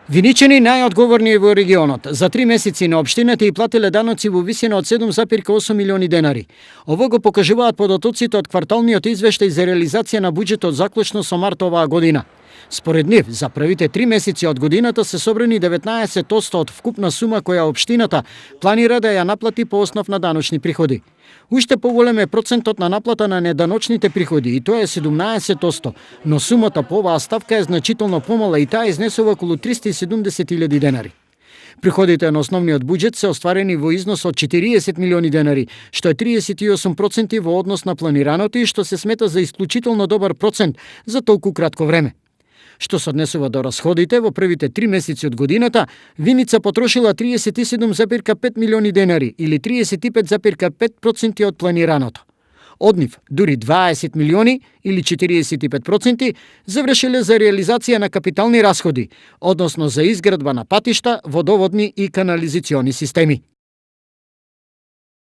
Виничани најодговорни во регионот. За 3 месеци на општината и платиле даноци во висина од 7,8 милиони денари. Ово го покажуваат податоците од кварталниот извештај за реализација на буџетот заклучно со март оваа година. Според нив, за првите 3 месеци од годината се собрани 19% од вкупна сума која општината планира да ја наплати по основ на даночни приходи. Уште поголем е процентот на наплата на неданочните приходи и тоа е 17%, но сумата по оваа ставка е значително помала и таа изнесува околу 370.000 денари. Приходите на основниот буџет се остварени во износ од 40 милиони денари, што е 38% во однос на планираното и што се смета за исклучително добар процент за толку кратко време. Што се однесува до расходите, во првите 3 месеци од годината, Виница потрошила 37,5 милиони денари или 35,5% од планираното. Од нив, дури 20 милиони или 45% завршиле за реализација на капитални расходи, односно за изградба на патишта, водоводни и канализациони системи.